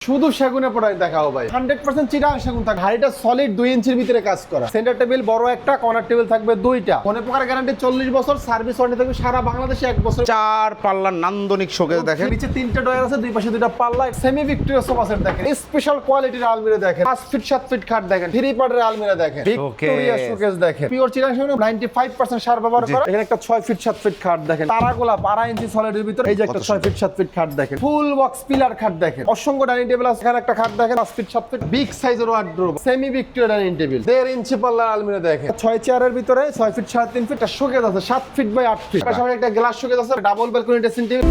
শুধু সেগুনে প্রোডাক্ট দেখাও ভাই 100% চিটাগাং সেগুন থাকবে। হাড়িটা সলিড 2 ইঞ্চির ভিতরে কাজ করা। সেন্টার টেবিল বড় একটা, কর্নার টেবিল থাকবে দুইটা। কোনো প্রকার গ্যারান্টি 40 বছর, সার্ভিস ওয়ারেন্টি থাকবে সারা বাংলাদেশে 1 বছর। চার পাল্লার নান্দনিক শোকেস দেখেন, নিচে 3টে ডয়ার আছে, দুই পাশে দুইটা পাল্লা। সেমি ভিক্টোরিয়া সোফা সেট দেখেন, স্পেশাল কোয়ালিটির আলমিরা দেখেন, 5 ফিট 7 ফিট খাট দেখেন, 3 পার্টের আলমিরা দেখেন, ভিক্টোরিয়া শোকেস দেখেন, পিওর চিটাগাং সেগুন 95% সার ব্যবহার করা। এখানে একটা 6 ফিট 7 ফিট খাট দেখেন, তারাগোলা 12 ইঞ্চি সলিডের ভিতরে। এই যে একটা 6 ফিট 7 ফিট খাট দেখেন, ফুল বক্স পিলার খাট দেখেন, অসংখ্য ডাইনিং টেবিল আছে। এখানে একটা খাট দেখেন 5 ফিট 7 ফিট, বিগ সাইজের wardrobe, semi Victoria dining table, 1.5 ইঞ্চি পাল্লার আলমিরা দেখেন, 6 চেয়ারের ভিতরে 6 ফিট 3.5 ফিট শোকেস আছে, 7 ফিট বাই 8 ফিট। পাশাপাশি একটা গ্লাস শোকেস আছে, ডাবল ব্যালকনি ড্রেসিং টেবিল।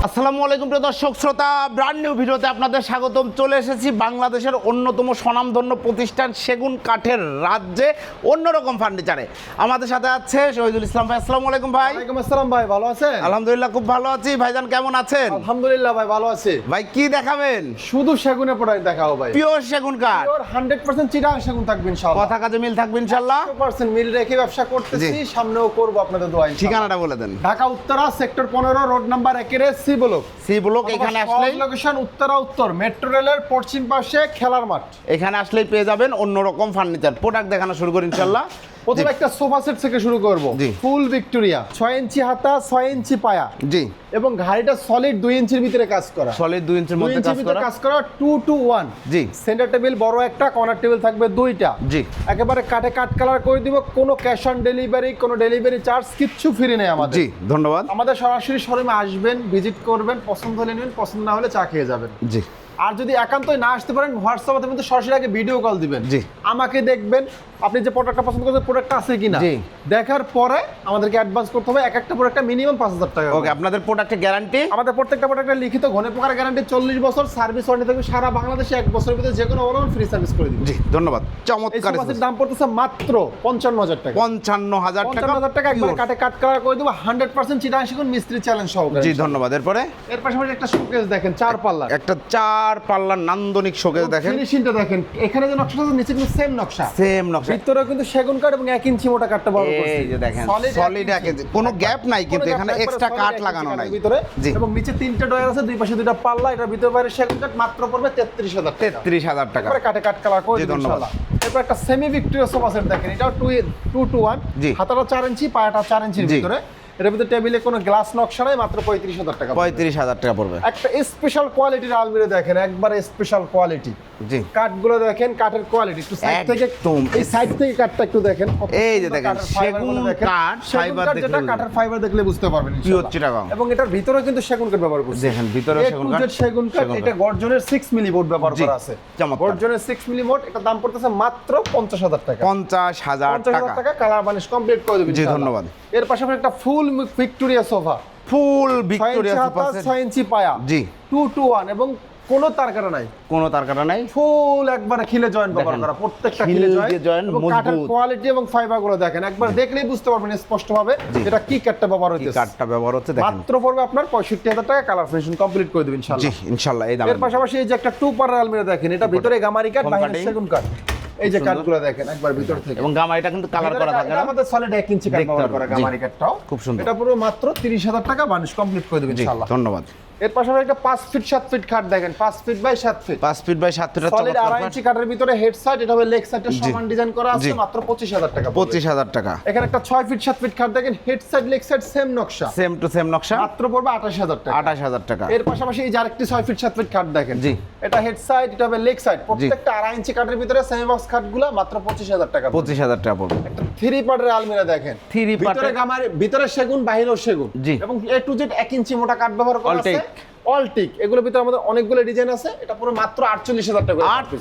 আসসালামু আলাইকুম প্রিয় দর্শক শ্রোতা, ব্র্যান্ড নিউ ভিডিওতে আপনাদের স্বাগতম। চলে এসেছি বাংলাদেশের অন্যতম স্বনামধন্য প্রতিষ্ঠান সেগুন কাঠের রাজ্যে অন্যরকম ফার্নিচারে। আমাদের সাথে আছে শহীদুল ইসলাম ভাই। আসসালামু আলাইকুম ভাই। ওয়ালাইকুম আসসালাম ভাই, ভালো আছেন? আলহামদুলিল্লাহ খুব ভালো আছি। ভাইজান কেমন আছেন? আলহামদুলিল্লাহ ভাই, ভালো আছি। ভাই কি দেখাবেন? শুধু সেগুনে প্রোডাক্ট দেখাও ভাই। পিওর সেগুন কাঠ, পিওর 100% চিটাগাং সেগুন থাকবে ইনশাআল্লাহ। কথা কাজে মিল থাকবে ইনশাআল্লাহ। 100% মিল রেখে ব্যবসা করতেছি, সামনেও করব আপনাদের দোয়া ইনশাআল্লাহ। ঠিকানাটা বলে দেন। Dhaka Uttara sector 15 road number 1 এর সি ব্লক। সি ব্লক, এখানে আসলে লোকেশন উত্তরা উত্তর মেট্রো রেলের পশ্চিম পাশে খেলার মাঠ। এখানে আসলেই পেয়ে যাবেন অন্যরকম ফার্নিচার। প্রোডাক্ট দেখানো শুরু করি ইনশাআল্লাহ। প্রথমে একটা সোফা সেট থেকে শুরু করব। জি। ফুল ভিক্টোরিয়া, 6 ইঞ্চি হাতা, 6 ইঞ্চি পায়া। জি। এবং ঘাড়িটা সলিড 2 ইঞ্চির ভিতরে কাজ করা। সলিড 2 ইঞ্চির 2 মধ্যে ইঞ্চির ভিতরে কাজ করা 2 to 1। জি। সেন্টার টেবিল বড় একটা, কর্নার টেবিল থাকবে দুইটা। জি। একেবারে কাটে কাট কালার করে দিব, কোনো ক্যাশ অন ডেলিভারি, কোনো ডেলিভারি চার্জ কিচ্ছু ফ্রি নেই আমাদের। জি ধন্যবাদ। আমাদের সরাসরি শোরুমে আসবেন, ভিজিট করবেন, পছন্দ হলে নেবেন, পছন্দ না হলে চা খেয়ে যাবেন। জি। আর যদি একান্তই না আসতে পারেন, হোয়াটসঅ্যাপে কিন্তু সরাসরি আগে ভিডিও কল দিবেন। জি। আমাকে দেখবেন আপনি যে প্রোডাক্টটা পছন্দ করছেন প্রোডাক্টটা আছে কিনা। জি। দেখার পরে আমাদেরকে অ্যাডভান্স করতে হবে। এক একটা প্রোডাক্টটা মিনিমাম 5000 টাকা। ওকে, আপনাদের প্রোডাক্টের গ্যারান্টি? আমাদের প্রত্যেকটা প্রোডাক্টের লিখিত ঘন প্রকার গ্যারান্টি 40 বছর, সার্ভিস ওয়ারেন্টি থাকবে সারা বাংলাদেশে 1 বছরের ভিতরে যে কোনো অলরাউন্ড ফ্রি সার্ভিস করে দিব। জি ধন্যবাদ। এই চমৎকার। সোফাসের দাম পড়তেছে মাত্র 55000 টাকা। 55000 টাকা। 55000 টাকা একবারে কাটে কাট কালার করে দেব, 100% চিটাগাং সেগুন মিস্ত্রি চ্যালেঞ্জ সহকারে। জি ধন্যবাদ। এরপরে এর পাশাপাশি একটা শোকেস দেখেন 4 পাল্লা, একটা 4 পাল্লার নান্দনিক শোকেস দেখেন। ফিনিশিংটা দেখেন, এখানে যে নকশাটা আছে নিচে কিন্তু সেম নকশা, সেম নকশা। ভিতরে কিন্তু সেগুন কাঠ এবং 1 ইঞ্চি মোটা কাঠটা ব্যবহার করছি। এই যে দেখেন সলিড কোনো গ্যাপ নাই, কিন্তু এখানে এক্সট্রা কাঠ লাগানো নাই ভিতরে। জি। এবং নিচে 3টে ডয়ার আছে, দুই পাশে দুইটা পাল্লা। এটা ভিতর বাইরে সেগুন কাঠ মাত্র পড়বে 33000 টাকা। 33000 টাকা। এবারে কাটে কাট কালার করে জি, দিন ধন্যবাদ। ইনশাআল্লাহ। এরপর একটা সেমি ভিক্টোরিয়া সোফা সেট দেখেন, এটা 2 to 1। জি। হাতাটা 4 ইঞ্চি, পায়াটা 4 ইঞ্চির জি। ভিতরে। এর ভিতরে টেবিলে কোনো গ্লাস নকশা নাই, মাত্র 35000 টাকা। 35000 টাকা পড়বে। একটা স্পেশাল কোয়ালিটির আলমিরা দেখেন, একবারে স্পেশাল কোয়ালিটি। জি। কাঠগুলো দেখেন, কাঠের কোয়ালিটি একটু সাইড থেকে, একদম। এই সাইড থেকে কাঠটা একটু দেখেন। এই যে দেখেন সেগুন কাঠ, ফাইবার যেটা দেখলে কাঠের ফাইবার দেখলে বুঝতে পারবেন পিওর ইনশাআল্লাহ। চিটাগাং। এবং এটার ভিতরে কিন্তু সেগুন কাঠ ব্যবহার করছে। দেখেন ভিতরে সেগুন কাঠ। সেগুন কাঠ। এটা গর্জনের 6 মিলি বোর্ড ব্যবহার জি, করা আছে। চমৎকার। গর্জনের 6 মিলি বোর্ড, এটা দাম পড়তেছে মাত্র 50000 টাকা। 50000 টাকা। টাকা কালার বানিশ কমপ্লিট করে দিবেন জি ইনশাআল্লাহ। ধন্যবাদ। এর পাশাপাশি একটা ফুল ভিক্টোরিয়া সোফা, ফুল 6 ভিক্টোরিয়া ইঞ্চি সোফা হাতা, সেট। 6 ইঞ্চি পায়া। জি। 2 to 1 এবং কোনো তার কাটা নাই, কোনো তার কাটা নাই। ফুল একবারে খিলে জয়েন্ট ব্যবহার দেখেন, করা, প্রত্যেকটা খিল খিলে দিয়ে জয়েন্ট এবং কাঠের মজবুত। কোয়ালিটি এবং ফাইবার গুলো দেখেন, একবার দেখলেই বুঝতে পারবেন স্পষ্টভাবে জি। এটা কি কাঠটা ব্যবহার কি হইতেছে। কাঠটা ব্যবহার হচ্ছে দেখেন। মাত্র পড়বে আপনার 65000 টাকা, কালার ফিনিশিং কমপ্লিট করে দিবেন জি ইনশাআল্লাহ। ইনশাআল্লাহ এই দাম। এর পাশাপাশি এই যে একটা 2 পার আলমিরা দেখেন, এটা ভিতরে গামারি কাঠ, ফোম বাইরে কাটিং। সেগুন কাঠ। এই যে সুন্দর। কাঠগুলো দেখেন একবার ভিতর থেকে। এবং গামা এটা কিন্তু কালার করা থাকে এটা না। আমাদের সলিড 1 ইঞ্চি কাঠ দেখতে ব্যবহার করা পারবেন, জি। গামারি কাঠটাও খুব সুন্দর। এটা পুরো মাত্র 30000 টাকা, বানিশ কমপ্লিট করে দিবেন জি ইনশাআল্লাহ। ধন্যবাদ। এর পাশাপাশি একটা 5 ফিট 7 ফিট খাট দেখেন, 5 feet by 7 feet. 5 feet by 7 feet solid 2.5 inch কাঠের ভিতরে হেড সাইড, এটা হবে লেগ সাইডের জি। সমান ডিজাইন করা আছে, জি। মাত্র 25000 টাকা। 25000 টাকা। এখানে একটা 6 ফিট 7 ফিট খাট দেখেন, head side leg side same নকশা, সেম টু সেম নকশা, মাত্র পড়বে 28000 টাকা। 28000 টাকা। এর পাশাপাশি এই যে আরেকটি 6 ফিট 7 ফিট খাট দেখেন, জি। এটা হেড সাইড, এটা হবে লেগ সাইড, প্রত্যেকটা 2.5 ইঞ্চি কাঠের ভিতরে সেমি বক্স খাটগুলো মাত্র 25000 টাকা। 25000 টাকা পড়বে। একটা 3 পার্টের আলমিরা দেখেন, 3 ভিতরে পার্টের। গামারি, ভিতরে সেগুন, বাইরেও সেগুন। জি। এবং A to Z 1 ইঞ্চি মোটা কাঠ ব্যবহার করা All আছে, teak। All tick. এগুলোর ভিতরে আমাদের অনেকগুলো ডিজাইন আছে, এটা পুরো মাত্র 48000 টাকা।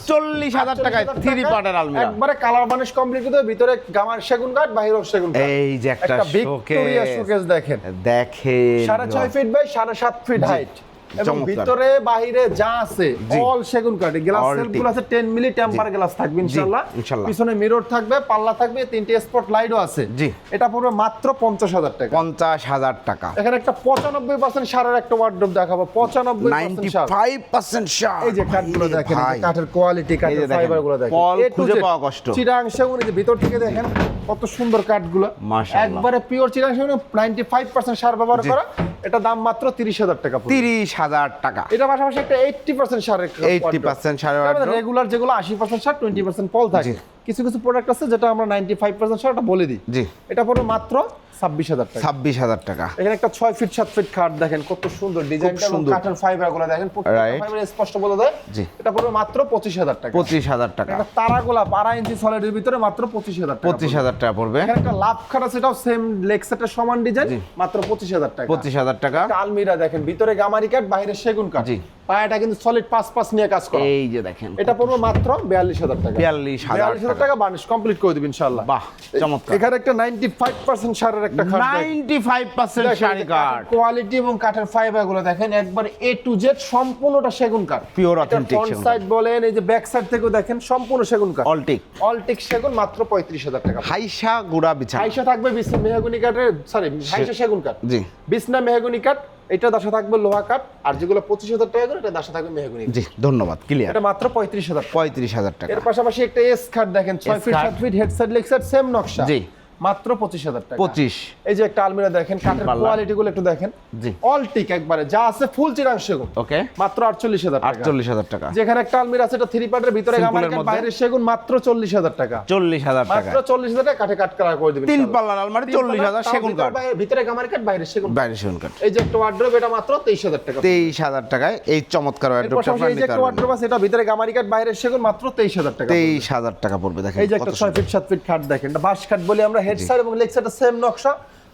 48000 টাকায় 3 পার্টের আলমিরা। একবারে কালার বানিশ কমপ্লিট করে ভিতরে গামার সেগুন কাঠ, বাইরেও সেগুন কাঠ। এই যে একটা ভিক্টোরিয়া শোকেস দেখেন, দেখেন 6.5 ফিট বাই 7.5 ফিট হাইট। এবং চমৎকার। ভিতরে বাইরে যা আছে জি। অল সেগুন কাঠ। গ্লাস All সেলফগুলো আছে 10 মিলি টেম্পার গ্লাস থাকবে ইনশাআল্লাহ। ইনশাআল্লাহ। পিছনে মিরর থাকবে, পাল্লা থাকবে, 3টে স্পট লাইটও আছে। জি। এটা পড়বে মাত্র 50000 টাকা। 50000 টাকা। এখানে একটা 95% সারের একটা ওয়ার্ডরোব দেখাবো, 95% সার। 95% শার্ট। এই যে কাঠগুলো দেখেন, এই যে কাঠের কোয়ালিটি, এই যে কাঠের দেখেন, ফাইবার গুলো দেখেন, পল A to খুঁজে Z পাওয়া কষ্ট। চিটাগাং সেগুন, এই যে ভিতর থেকে দেখেন কত সুন্দর কাঠগুলো, মাশাআল্লাহ। একবারে পিওর চিটাং সেগুন, 95% সার ব্যবহার করা। এটা দাম মাত্র 30,000 টাকা। 30,000 টাকা। এটা পাশাপাশি একটা 80% সারের 80% সারের wardrobe। রেগুলার যেগুলো 80% সার, 20% পল থাকে। কিছু কিছু প্রোডাক্ট আছে যেটা আমরা 95% সার, এটা বলে দিই। জি, এটা পড়বে মাত্র 26,000 টাকা। 26,000 টাকা। এখানে একটা 6 ফিট 7 ফিট খাট দেখেন, কত সুন্দর ডিজাইনটা, এবং কাঠের ফাইবারগুলো দেখেন, প্রত্যেকটা ফাইবার স্পষ্ট বলে দেয়। জি, এটা পড়বে মাত্র 25,000 টাকা। 25,000 টাকা। এটা তারাগুলা 12 ইঞ্চি সলিডের ভিতরে মাত্র 25,000 টাকা। 25,000 টাকা পড়বে। এখানে একটা লাভ খাট আছে, এটাও সেম লেগ সেটের সমান ডিজাইন, মাত্র 25,000 টাকা। 25,000 টাকা। একটা আলমিরা দেখেন, ভিতরে গামারি কাঠ, বাইরে সেগুন কাঠ। জি, পায়াটা কিন্তু সলিড 5 নিয়ে কাজ করা। এই যে দেখেন, এটা পড়বে মাত্র 42,000 টাকা। 42,000 টাকা বার্নিশ কমপ্লিট করে দিবেন ইনশাআল্লাহ। বাহ, চমৎকার। এখানে একটা 95% সারের একটা খাট দেখেন। 95% শাড়ি কাঠ। কোয়ালিটি এবং কাঠের ফাইবার গুলো দেখেন, একবার A to Z সম্পূর্ণটা সেগুন কাঠ, পিওর অথেন্টিক ফ্রন্ট সেগুন। সাইড বলেন, এই যে ব্যাক সাইড থেকেও দেখেন সম্পূর্ণ সেগুন কাঠ। অলটিক অলটিক সেগুন মাত্র 35,000 টাকা। হাইসা গুড়া বিছানা। হাইসা থাকবে বিছনা মেহগনি কাঠের, সরি হাইসা সেগুন কাঠ। জি, বিছনা মেহগনি কাঠ, এটা দাসা থাকবে লোহা কাঠ, আর যেগুলো 25,000 টাকা করে এটা দাসা থাকবে মেহগনি। জি, ধন্যবাদ, ক্লিয়ার। এটা মাত্র 35,000 টাকা। 35,000 টাকা। এর পাশাপাশি একটা এস কাঠ দেখেন, 6 feet 7 feet head side leg side same নকশা। জি, মাত্র 25,000 টাকা। 25। এই যে একটা আলমিরা দেখেন, কাঠের কোয়ালিটি গুলো একটু দেখেন। জি, অলটিক একবারে যা আছে ফুল চিরাং সেগুন, ওকে, মাত্র 48,000 টাকা। 48,000 টাকা। যেখানে একটা আলমিরা আছে, এটা 3 পার্টের ভিতরে গামারি কাঠ, বাইরে সেগুন, মাত্র 40,000 টাকা। 40,000 টাকা। মাত্র 40,000 টাকা কাঠে কাট কালার করে দিবেন। 3 পাল্লার আলমারি 40,000 সেগুন কাঠ, ভিতরে গামারি কাঠ, বাইরে সেগুন। বাইরে সেগুন কাঠ। এই যে একটা ওয়ার্ড্রোব, এটা মাত্র 23,000 টাকা। 23,000 টাকায় এই চমৎকার এর ওয়ার্ড্রোবটা পাশাপাশি আপনারা এই যে নিতে একটা পারবেন। ওয়ার্ড্রোব আছে, এটা ভিতরে গামারি কাঠ, বাইরে সেগুন, মাত্র 23,000 টাকা। 23,000 টাকা পড়বে। দেখেন এই যে একটা 6 ফিট 7 ফিট খাট দেখেন, এটা বাঁশ কাঠ বলি আমরা, হেড সাইড এবং লেগ সাইড সেম নকশা,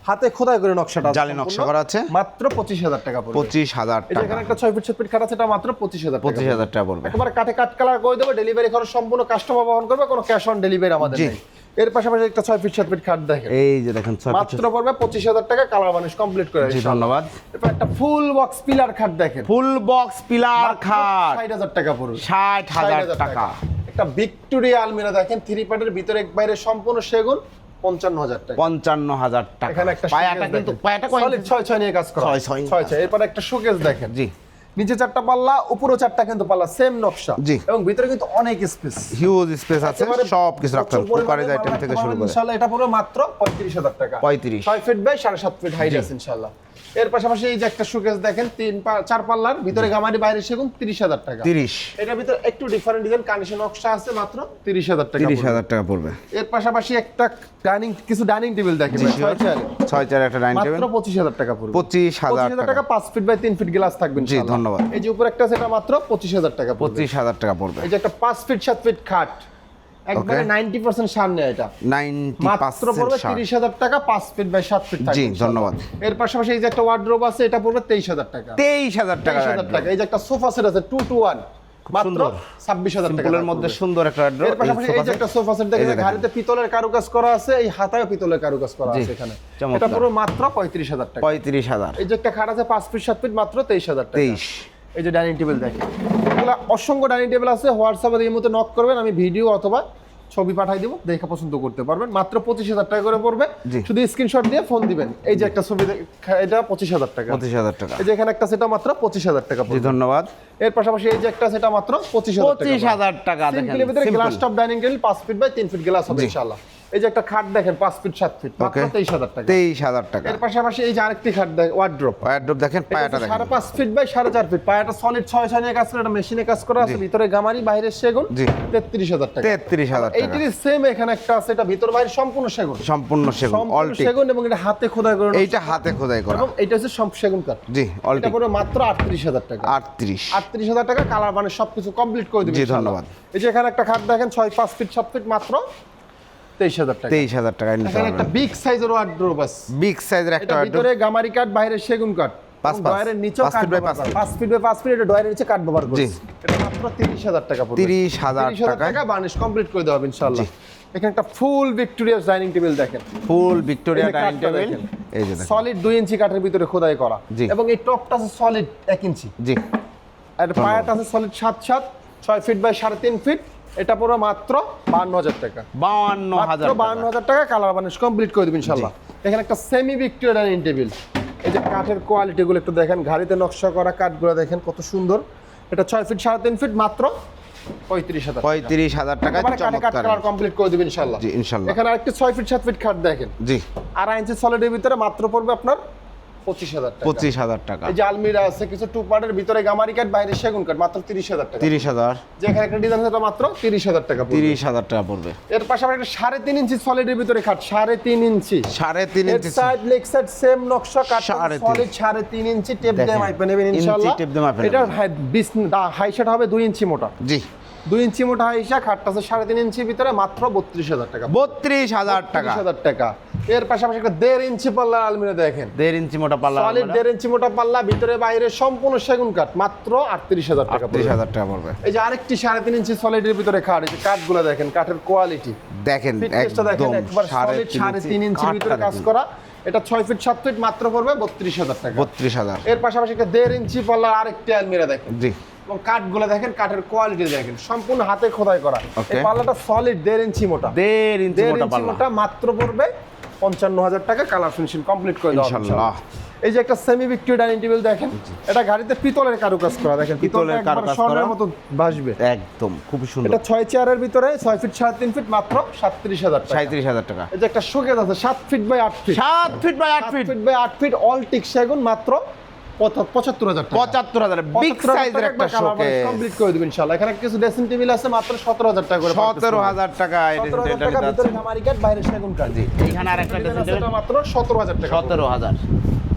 হাতে খোদাই করে নকশাটা জালি নকশা করা আছে। মাত্র 25,000 টাকা পড়বে। 25,000 এই যে টাকা। এখানে একটা 6 ফিট 7 ফিট খাট আছে, এটা মাত্র 25,000 টাকা। 25,000 টাকা পড়বে। একেবারে কাটে কাট কালার করে দেবো, ডেলিভারি খরচ সম্পূর্ণ কাস্টমার বহন করবে, কোনো ক্যাশ অন ডেলিভারি আমাদের জি। নেই। এর পাশাপাশি একটা 6 ফিট 7 ফিট খাট দেখেন, এই যে দেখেন 6 মাত্র পড়বে 25,000 টাকা, কালার বানিশ কমপ্লিট করে। জি, ধন্যবাদ। এরপর একটা ফুল বক্স পিলার খাট দেখেন, ফুল বক্স পিলার খাট 60,000 টাকা পড়বে। 60,000 টাকা। একটা ভিক্টোরিয়া আলমিরা দেখেন, 3 পার্টের ভিতরে এক বাইরে সম্পূর্ণ সেগুন, 55,000 টাকা। 55,000 টাকা। এখানে একটা পায়াটা কিন্তু পায়াটা কয় সলিড 6 নিয়ে কাজ করা। 6 এরপর একটা শোকেস দেখেন, জি, নিচে 4টা পাল্লা, উপরেও 4টা কিন্তু পাল্লা, সেম নকশা। জি। এবং ভিতরে কিন্তু অনেক স্পেস, হিউজ স্পেস আছে, একেবারে সব কিছু রাখতে প্রচুর পারবেন, পরিমাণে কুকারেজ আইটেম মাল থেকে রাখতে শুরু পারবেন। করে। ইনশাআল্লাহ এটা পড়বে মাত্র 35,000 টাকা। 35। 6 ফিট বাই 7.5 ফিট হাইট আছে ইনশাআল্লাহ। এর পাশাপাশি এই যে একটা শোকেস দেখেন, 4 পাল্লার, ভিতরে গামারি, বাইরে সেগুন, 30,000 টাকা। 30। এটার ভিতরে একটু ডিফারেন্ট ডিজাইন কানেকশন নকশা আছে, মাত্র 30,000 টাকা। 30,000 টাকা পড়বে। এর পাশাপাশি একটা কিছু ডাইনিং টেবিল দেখেন, 6 চেয়ার একটা ডাইনিং টেবিল, মাত্র 25,000 টাকা পড়বে। 25,000 টাকা। টাকা। 5 ফিট বাই 3 ফিট গ্লাস থাকবে জি, ইনশাআল্লাহ। ধন্যবাদ। এই যে উপরে একটা সেটা মাত্র 25,000 টাকা পড়বে। 25,000 টাকা পড়বে। এই যে একটা 5 ফিট 7 ফিট খাট, একবারে 90% সামনে, এটা মাত্র পড়বে 90% 30,000 টাকা, 5 ফিট বাই 7 ফিট থাকবে জি, ইনশাআল্লাহ। ধন্যবাদ। এর পাশাপাশি এই যে একটা ওয়ার্ড্রোব আছে, এটা পড়বে 23,000 টাকা। 23,000 টাকা। 23,000 টাকা। এই যে একটা সোফা সেট আছে 2 to 1, মাত্র 26,000 টাকা। সিম্পলের মধ্যে সুন্দর একটা এর পাশাপাশি এই যে একটা সোফা সেট দেখেন, ঘাড়িতে পিতলের কারুকাজ করা আছে, এই হাতায়ও পিতলের কারুকাজ করা আছে এখানে। চমৎকার। এটা পুরো মাত্র 35,000 টাকা। 35,000। এই যে একটা খাট আছে 5 ফিট 7 ফিট, মাত্র 23,000 টাকা। 23। এই যে ডাইনিং টেবিল দেখেন, এগুলো অসংখ্য ডাইনিং টেবিল আছে, হোয়াটসঅ্যাপে এই মতো নক করবেন, আমি ভিডিও অথবা ছবি পাঠাই দিব, দেখে পছন্দ করতে পারবেন। মাত্র 25,000 টাকা করে পড়বে, জি। শুধু স্ক্রিনশট দিয়ে ফোন দিবেন। এই যে একটা ছবি এটা 25,000 টাকা। 25,000 টাকা। এই যে এখানে একটা সেটা মাত্র 25,000 টাকা জি, পড়বে। ধন্যবাদ। এর পাশাপাশি এই যে একটা সেটা মাত্র 25,000 টাকা। 25,000 টাকা দেখেন, সিম্পলের ভিতরে simple। Glass top dining table 5 feet by 3 feet glass হবে ইনশাআল্লাহ। এই যে একটা খাট দেখেন 5 ফিট 7 ফিট, মাত্র 23,000 টাকা। 23,000 টাকা। এর পাশাপাশি এই যে আরেকটি খাট দেখেন, ওয়ার্ড্রোব, ওয়ার্ড্রোব দেখেন, পায়াটা দেখেন। 5.5 ফিট বাই 4.5 ফিট, পায়াটা সলিড 6 নিয়ে কাজ করে, এটা মেশিনে কাজ করা আছে, ভিতরে গামারি, বাইরে সেগুন, জি। 33,000 টাকা। 33,000 টাকা। এইটির সেম এখানে একটা আছে, এটা ভিতর বাইরে সম্পূর্ণ সেগুন, সম্পূর্ণ সেগুন, সম্পূর্ণ অলটিক। সেগুন, এবং এটা হাতে খোদাই করে, এইটা হাতে খোদাই করা, এবং এটা হচ্ছে সেগুন কাঠ। জি, এটা অলটিক। পুরো মাত্র 38,000 টাকা। 38। 38,000 টাকা, কালার মানে সবকিছু কমপ্লিট করে দিবেন জি, ইনশাআল্লাহ। ধন্যবাদ। এই যে এখানে একটা খাট দেখেন 5 ফিট 7 ফিট, মাত্র 23,000 টাকা। 23,000 টাকা নিতে এখানে একটা পারবেন। বিগ সাইজের ওয়ার্ড্রোব আছে, বিগ সাইজের একটা এটা ওয়ার্ড্রোব, ভিতরে গামারি কাঠ, বাইরে সেগুন কাঠ, 5 ডয়ারের নিচেও 5 কাঠ ফিট বাই ব্যবহার 5 করা। 5 ফিট বাই 5 ফিট, এটা ডয়ারের নিচে কাঠ ব্যবহার করছে। জি। এটা মাত্র 30,000 টাকা পড়বে। 30,000 30,000 টাকায় টাকা বার্নিশ কমপ্লিট করে দেওয়া হবে ইনশাআল্লাহ। এখানে একটা ফুল ভিক্টোরিয়াস ডাইনিং টেবিল দেখেন, ফুল ভিক্টোরিয়া এই যে ডাইনিং কাঠটা টেবিল, দেখেন। এই যে দেখেন, সলিড 2 ইঞ্চি কাঠের ভিতরে খোদাই করা, জি। এবং এই টপটা আছে সলিড 1 ইঞ্চি, জি, আর পায়াটা আছে সলিড 7.5, 6 ফিট বাই 3.5 ফিট। এটা পুরো মাত্র 52,000 টাকা। 52,000 মাত্র 52,000 টাকা, কালার বানিশ কমপ্লিট করে দিবেন ইনশাআল্লাহ। এখানে একটা সেমি ভিক্টোরিয়া ডাইনিং টেবিল, এই যে কাঠের কোয়ালিটিগুলো একটু দেখেন, ঘাড়িতে নকশা করা কাঠগুলো দেখেন কত সুন্দর। এটা 6 ফিট 3.5 ফিট, মাত্র 35,000 35,000 টাকা চমৎকার। কালার কমপ্লিট করে দিবেন ইনশাআল্লাহ। জি ইনশাআল্লাহ। এখানে আরেকটি 6 ফিট 7 ফিট খাট দেখেন, জি 2.5 ইঞ্চি সলিডের ভিতরে মাত্র পড়বে আপনার 25,000 টাকা। 25,000 টাকা। এই যে আলমিরা আছে কিছু টু পার্টের ভিতরে গামারি কাঠ বাইরে সেগুন কাঠ মাত্র 30,000 টাকা। 30,000। যে এখানে একটা ডিজাইন আছে এটা মাত্র 30,000 টাকা পড়বে। 30,000 টাকা পড়বে। এর পাশাপাশি একটা 3.5 ইঞ্চি সলিডের ভিতরে খাট 3.5 ইঞ্চি 3.5 ইঞ্চি সাইড লেগ সাইড সেম নকশা কাট 3.5 সলিড 3.5 ইঞ্চি টেপ দিয়ে দেখেন, মাইপে নেবেন ইঞ্চি ইনশাআল্লাহ। টেপ দিয়ে মাইপে এটার নেবেন। হাইট হবে 2 ইঞ্চি মোটা। জি 2 ইঞ্চি মোটা হাইসা খাটটা আছে 3.5 ইঞ্চি ভিতরে মাত্র 32,000 টাকা। 32,000 টাকা। 32,000 টাকা। এর পাশাপাশি একটা 1.5 ইঞ্চি পাল্লা আলমিরা দেখেন, 1.5 ইঞ্চি মোটা পাল্লা, সলিড 1.5 ইঞ্চি মোটা পাল্লা ভিতরে বাইরে সম্পূর্ণ সেগুন কাঠ মাত্র 38,000 টাকা পড়বে। 30,000 টাকা পড়বে। এই যে আরেকটি 3.5 ইঞ্চি সলিডের ভিতরে খাট, এই যে কাঠগুলো দেখেন, কাঠের কোয়ালিটি দেখেন ফিটনেসটা দেখেন, একদম একবার সলিড 3.5 ইঞ্চির ভিতরে কাজ করা। এটা 6 ফিট 7 ফিট মাত্র পড়বে 32,000 টাকা। 32,000। এর পাশাপাশি একটা 1.5 ইঞ্চি পাল্লা আরেকটি আলমিরা দেখেন, জি এবং কাঠগুলো দেখেন, কাঠের কোয়ালিটি দেখেন, সম্পূর্ণ হাতে খোদাই করা। Okay. এই পাল্লাটা সলিড 1.5 ইঞ্চি মোটা, 1.5 ইঞ্চি 1.5 মোটা ইঞ্চি পাল্লা মোটা মাত্র পড়বে 55,000 টাকা। কালার ফিনিশিং কমপ্লিট করে দেওয়া হবে ইনশাআল্লাহ। এই যে একটা সেমি ভিক্টোরি ডাইনিং টেবিল দেখেন, এটা গাড়িতে পিতলের কারুকাজ করা, দেখেন পিতলের একবার কারুকাজ স্বর্ণের করা। মতো ভাসবে। একদম খুব সুন্দর। এটা 6 চেয়ারের ভিতরে 6 ফিট 3.5 ফিট মাত্র 37,000 টাকা। 37,000 টাকা। এই যে একটা শোকেস আছে 7 feet by 8 feet, 7 feet by 8 8 feet, feet by 8 feet all teak সেগুন মাত্র 75,000 টাকা। 75,000। বিগ সাইজের একটা শোকেস কমপ্লিট করে দিবেন ইনশাআল্লাহ। এখানে কিছু ড্রেসিং টেবিল আছে মাত্র 17,000 টাকা করে। 17,000 টাকা। এটা 17,000 টাকা ভিতরে গামারি কাঠ বাইরে সেগুন কাঠ। জি এখানে আরেকটা ড্রেসিং টেবিল এটা মাত্র 17,000 টাকা। 17,000।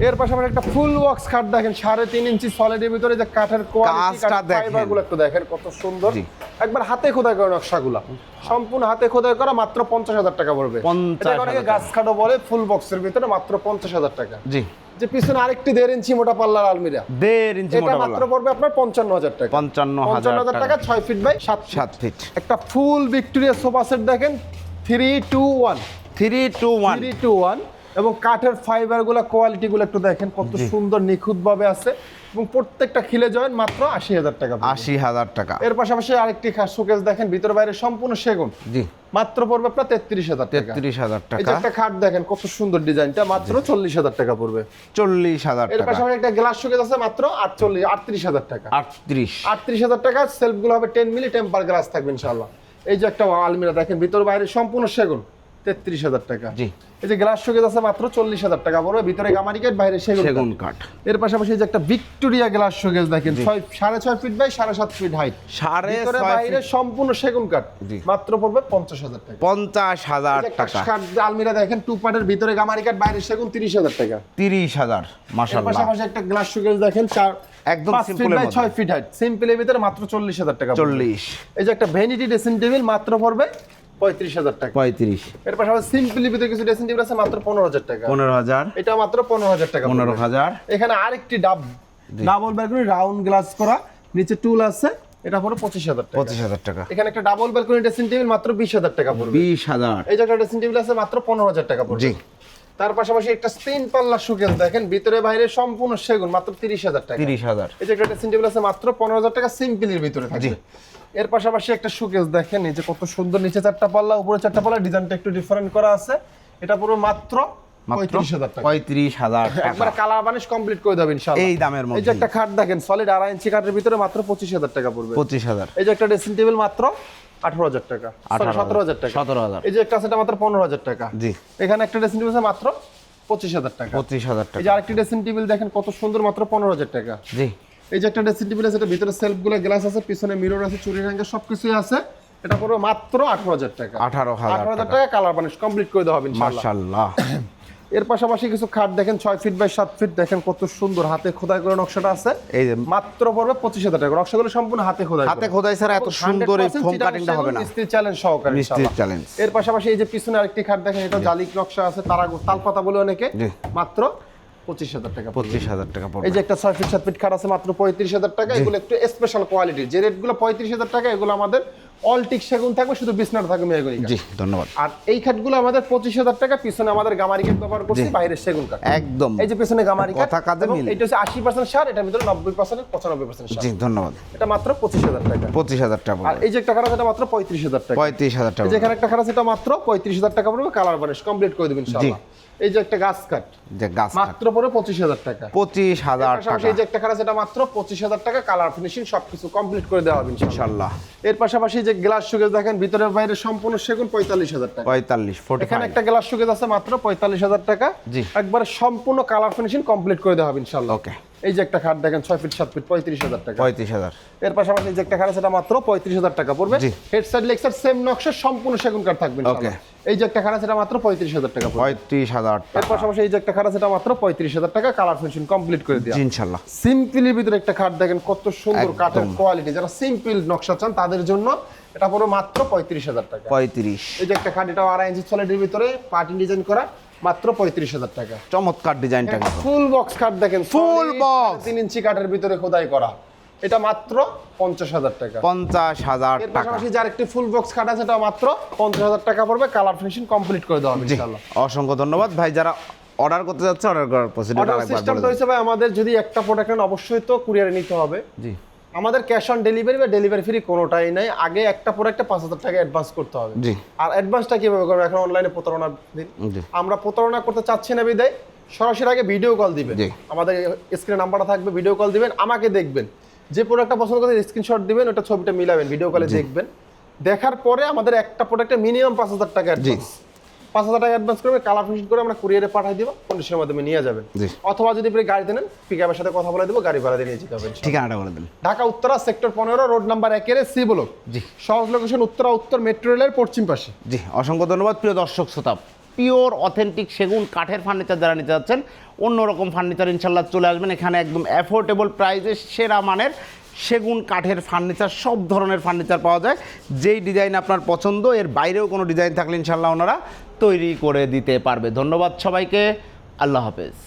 এর পাশাপাশি একটা ফুল বক্স খাট দেখেন 3.5 ইঞ্চি সলিডের ভিতরে, যে কাঠের কোয়ালিটি, কাজটা কাঠের দেখেন। ফাইবারগুলো একটু দেখেন কত সুন্দর। জি। একবার হাতে খোদাই করা নকশাগুলো, সম্পূর্ণ হাতে খোদাই করা, মাত্র 50,000 টাকা পড়বে। 50,000 এটা অনেকে গাছ কাঠও বলে, ফুল বক্সের ভিতরে মাত্র 50,000 টাকা। জি যে পিছনে আরেকটি 1.5 ইঞ্চি মোটা পাল্লার আলমিরা, 1.5 ইঞ্চি এটা মোটা মাত্র পাল্লা, পড়বে আপনার 55,000 টাকা। 55,000 টাকা 6 ফিট বাই 7 7 ফিট। একটা ফুল ভিক্টোরিয়া সোফা সেট দেখেন 3-2-1 3-2-1। 3-2-1 এবং কাঠের ফাইবারগুলো কোয়ালিটিগুলো একটু দেখেন কত সুন্দর নিখুঁতভাবে আছে, এবং প্রত্যেকটা খিলে জয়েন মাত্র 80,000 টাকা। 80,000 টাকা। এর পাশাপাশি আরেকটি শোকেস দেখেন ভিতর বাইরে সম্পূর্ণ সেগুন, জি মাত্র পড়বে আপনার 33,000 টাকা। 33,000 এই যে টাকা। একটা খাট দেখেন কত সুন্দর ডিজাইনটা, মাত্র 40,000 টাকা পড়বে। 40,000 এর টাকা। পাশাপাশি একটা গ্লাস শোকেস আছে মাত্র 38,000 টাকা। 38। টাকা। সেলফগুলো হবে 10 মিলি টেম্পার গ্লাস থাকবে ইনশাআল্লাহ। এই যে একটা আলমিরা দেখেন ভিতর বাইরে সম্পূর্ণ সেগুন, 33,000 টাকা। জি এই যে গ্লাস শোকেস আছে মাত্র 40,000 টাকা পড়বে, ভিতরে গামারি কাঠ বাইরে সেগুন কাঠ। এর পাশাপাশি এই যে একটা ভিক্টোরিয়া গ্লাস শোকেস দেখেন 6.5 ফিট বাই 7.5 ফিট হাইট, ভিতরে 6.5 বাইরে সম্পূর্ণ সেগুন কাঠ, জি। মাত্র পড়বে 50,000 টাকা। 50,000 এই যে একটা টাকা। আলমিরা দেখেন টু পার্টের ভিতরে গামারি কাঠ বাইরে সেগুন 30,000 টাকা। 30,000 এর মাশাআল্লাহ। পাশাপাশি একটা গ্লাস শোকেস দেখেন একদম 5 ফিট সিম্পলের বাই মধ্যে। 6 ফিট হাইট, সিম্পলের ভিতরে মাত্র 40,000 টাকা। 40। এই যে একটা ভ্যানিটি ড্রেসিং টেবিল মাত্র পড়বে 35,000 টাকা। 35। এর পাশাপাশি সিম্পলি ভিতরে কিছু ড্রেসিং টেবিল আছে মাত্র 15,000 টাকা। 15,000। এটা মাত্র 15,000 টাকা। 15,000। এখানে আরেকটি ডাবল ব্যালকনি রাউন্ড গ্লাস করা, নিচে টুল আছে, এটা পড়বে 25,000 টাকা। 25,000 টাকা। এখানে একটা ডাবল ব্যালকনি ড্রেসিং টেবিল মাত্র 20,000 টাকা পড়বে। 20,000। এই যে একটা ড্রেসিং টেবিল আছে মাত্র 15,000 টাকা পড়বে। জি তার পাশাপাশি একটা স্ক্রিন পাল্লা শোকেস দেখেন ভিতরে বাইরে সম্পূর্ণ সেগুন, মাত্র 30,000 টাকা। 30,000। এই যে একটা ড্রেসিং টেবিল আছে মাত্র 15,000 টাকা, সিম্পলের ভিতরে থাকবে। জি। এর পাশাপাশি একটা শোকেস দেখেন, নিচে কত সুন্দর, নিচে 4টা পাল্লা উপরে 4টা পাল্লা, ডিজাইনটা একটু ডিফারেন্ট করা আছে, এটা পুরো মাত্র 35,000 টাকা। 35,000 একবার টাকা। কালার বানিশ কমপ্লিট করে দেবেন ইনশাআল্লাহ এই দামের মধ্যে। এই যে একটা খাট দেখেন সলিড 2.5 ইঞ্চি কাঠের ভিতরে মাত্র 25,000 টাকা পড়বে। 25,000। এই যে একটা ড্রেসিং টেবিল মাত্র 18,000 টাকা, 17,000 টাকা। 17,000। এই যে একটা সেটা মাত্র 15,000 টাকা। জি এখানে একটা ড্রেসিং টেবিল আছে মাত্র 25,000 টাকা। 25,000 এই টাকা। যে আরেকটি ড্রেসিং টেবিল দেখেন কত সুন্দর, মাত্র 15,000 টাকা। জি এই যে একটা ড্রেসিং টেবিল আছে, এটা ভিতরে সেলফগুলো গ্লাস আছে, পিছনে মিরর আছে, চুরি রঙের সবকিছুই আছে, এটা পড়বে মাত্র 18,000 টাকা। 18,000 টাকা কালার বানিশ কমপ্লিট করে দেওয়া হবে ইনশাআল্লাহ। মাশাআল্লাহ। এর পাশাপাশি কিছু খাট দেখেন 6 ফিট বাই 7 ফিট, দেখেন কত সুন্দর হাতে খোদাই করে নকশাটা আছে, এই যে মাত্র পড়বে 25,000 টাকা। নকশাগুলো সম্পূর্ণ হাতে খোদাই হাতে খোদাই ছাড়া এত সুন্দর এই ফোম কাটিংটা হবে না। মিস্ত্রি চ্যালেঞ্জ সহকারে মিস্ত্রি ইনশাআল্লাহ। চ্যালেঞ্জ। এর পাশাপাশি এই যে পিছনে আরেকটি খাট দেখেন, এটা জালিক নকশা আছে, তালপাতা বলে অনেকে, জি। মাত্র 25,000 টাকা। 25,000 টাকা পড়বে। এই যে একটা 6 ফিট 7 ফিট খাট আছে মাত্র 35,000 টাকা। এগুলো একটু স্পেশাল কোয়ালিটির, যে রেটগুলো 35,000 টাকা, এগুলো আমাদের অলটিক সেগুন থাকবে, শুধু বিছনাটা থাকবে মেহগনি কাঠ। জি ধন্যবাদ। আর এই কাঠগুলো আমাদের 25,000 টাকা, পিছনে আমাদের গামারি কাঠ ব্যবহার করছি, বাইরের সেগুন কাঠ একদম এই যে পিছনে গামারি কাঠ, কথা কাজে মিল। এটা হচ্ছে 80% সার, এটার ভিতরে 90% 95% সার। জি ধন্যবাদ। এটা মাত্র 25,000 টাকা। 25,000 টাকা আর এই যে একটা খারাপ, এটা মাত্র 35,000 টাকা। 35,000 টাকা। এই যে এখানে একটা খারাপ, এটা মাত্র 35,000 টাকা পড়বে, কালার বানিশ কমপ্লিট করে দেবেন ইনশাআল্লাহ। এই যে একটা গাছ কাঠ, যে গাছ মাত্র পড়বে 25,000 টাকা। 25,000 টাকা। এই যে একটা খারাপ, এটা মাত্র 25,000 টাকা, কালার ফিনিশিং সবকিছু কমপ্লিট করে দেওয়া হবে ইনশাআল্লাহ। ইনশাআল্লাহ। এর পাশাপাশি যে গ্লাস শোকেস দেখেন, ভিতরে বাইরে সম্পূর্ণ সেগুন, 45,000 টাকা। 45 এখানে একটা গ্লাস শোকেস আছে মাত্র 45,000 টাকা। জি। একবারে সম্পূর্ণ কালার ফিনিশিং কমপ্লিট করে দেওয়া হবে ইনশাআল্লাহ। ওকে। এই যে একটা খাট দেখেন 6 ফিট 7 ফিট, 35,000 টাকা। 35,000। এর পাশাপাশি যে একটা খাট আছে, এটা মাত্র 35,000 টাকা পড়বে। জি। Head side leg side same নকশা, সম্পূর্ণ সেগুন কাঠ থাকবে ইনশাআল্লাহ। এই যে একটা খাট আছে, এটা মাত্র 35,000 টাকা পড়বে। 35,000 এর টাকা। পাশাপাশি এই যে একটা খাট আছে, এটা মাত্র 35,000 টাকা, কালার ফিনিশিং কমপ্লিট করে দেওয়া। জি ইনশাআল্লাহ। সিম্পলের ভিতরে একটা খাট দেখেন, কত সুন্দর একদম। কাঠের কোয়ালিটি, যারা সিম্পল নকশা চান তাদের জন্য এটা পড়বে মাত্র 35,000 টাকা। 35। এই যে একটা খাট, এটা 2.5 ইঞ্চি সলিডের ভিতরে পার্টিং ডিজাইন করা, মাত্র 35,000 টাকা। চমৎকার ডিজাইনটা কিন্তু। ফুল বক্স কাঠ দেখেন, Full box। 3 ইঞ্চি কাঠের ভিতরে খোদাই করা, এটা মাত্র 50,000 টাকা। 50,000 এর টাকা। পাশাপাশি যার একটি ফুল বক্স কাঠ আছে, এটা মাত্র 50,000 টাকা পড়বে, কালার ফিনিশিং কমপ্লিট করে দেওয়া হবে জি ইনশাআল্লাহ। অসংখ্য ধন্যবাদ ভাই। যারা অর্ডার করতে যাচ্ছে, অর্ডার করার প্রসিডিউর অর্ডার আরেকবার সিস্টেমটা বলে হইছে ভাই, আমাদের যদি একটা প্রোডাক্ট নেন অবশ্যই তো কুরিয়ারে নিতে হবে। দিন। জি আমাদের ক্যাশ অন ডেলিভারি বা ডেলিভারি ফ্রি কোনোটাই নাই। আগে একটা প্রোডাক্টে 5,000 টাকা অ্যাডভান্স করতে হবে। জি। আর অ্যাডভান্সটা কিভাবে করবে, এখন অনলাইনে প্রতারণার দিন। জি। আমরা প্রতারণা করতে চাচ্ছি না বিদায়, সরাসরি আগে ভিডিও কল দিবেন। জি। আমাদের স্ক্রিনে নাম্বারটা থাকবে, ভিডিও কল দিবেন, আমাকে দেখবেন, যে প্রোডাক্টটা পছন্দ করেন স্ক্রিনশট দিবেন, ওটা ছবিটা মিলাবেন, ভিডিও কলে দেখবেন। দেখার পরে আমাদের একটা প্রোডাক্টে মিনিমাম 5,000 টাকা অ্যাডভান্স, 5,000 টাকা অ্যাডভান্স করবে, কালার ফিনিশিং করে আমরা কুরিয়ারে পাঠিয়ে দিব, কন্ডিশনের মাধ্যমে নিয়ে যাবেন। জি। অথবা যদি আপনি গাড়িতে নেন, পিকআপের সাথে কথা বলে দেবো, গাড়ি ভাড়া দিয়ে নিয়ে যেতে হবে ইনশাআল্লাহ। ঠিকানাটা বলে দিন। Dhaka Uttara sector 15 road number 1 C block. জি। সহজ লোকেশন উত্তরা উত্তর মেট্রো রেলের পশ্চিম পাশে। জি অসংখ্য ধন্যবাদ প্রিয় দর্শক শ্রোতা। পিওর অথেন্টিক সেগুন কাঠের ফার্নিচার যারা নিতে যাচ্ছেন, অন্যরকম ফার্নিচার ইনশাল্লাহ চলে আসবেন এখানে, একদম অ্যাফোর্ডেবল প্রাইসে সেরা মানের সেগুন কাঠের ফার্নিচার, সব ধরনের ফার্নিচার পাওয়া যায়। যেই ডিজাইন আপনার পছন্দ, এর বাইরেও কোনো ডিজাইন থাকলে ইনশাল্লাহ ওনারা তৈরি করে দিতে পারবে। ধন্যবাদ সবাইকে, আল্লাহ হাফেজ।